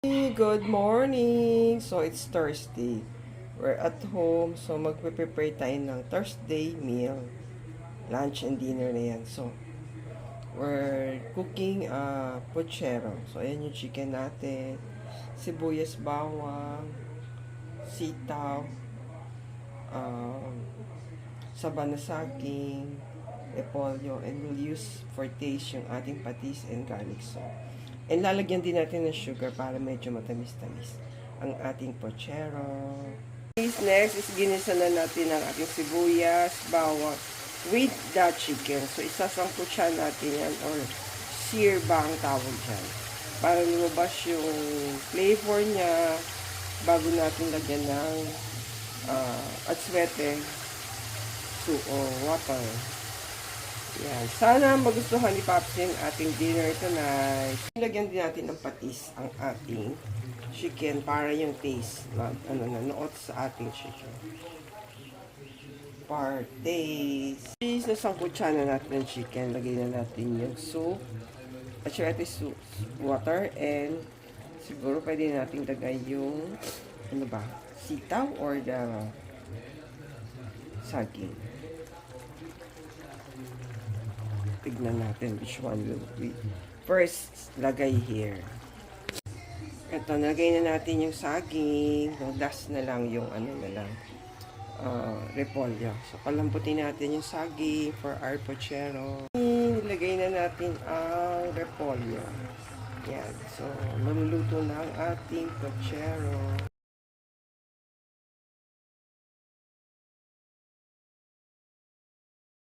Good morning! So, it's Thursday. We're at home. So, magpe-prepare tayo ng Thursday meal. Lunch and dinner na yan. So, we're cooking puchero. So, ayan yung chicken natin. Sibuyas, bawang, sitaw, um, saba na saging, repolyo, and we'll use for taste yung ating patis and garlic sauce. And lalagyan din natin ng sugar para medyo matamis-tamis ang ating pochero. Next is ginisa na natin ang ating sibuyas, bawang with the chicken. So isasangkutsa natin yan or sear ba ang tawag dyan. Para lumabas yung flavor niya bago natin lagyan ng atswete o water. Yan. Sana magustuhan ni Paps yung ating dinner tonight. Lagyan din natin ng patis ang ating chicken para yung taste na nanuot sa ating chicken. For taste. Nasangkutsa na natin ng chicken. Lagay na natin yung soup. At saka soup, water, and siguro pwede natin lagay yung sitaw or the saging. Tignan natin which one will we first lagay here. Ito, nalagay na natin yung saging. Last na lang yung repolyo. So, palambutin natin yung saging for our pochero. Nilagay na natin ang repolyo. Yan. So, maluluto na ang ating pochero.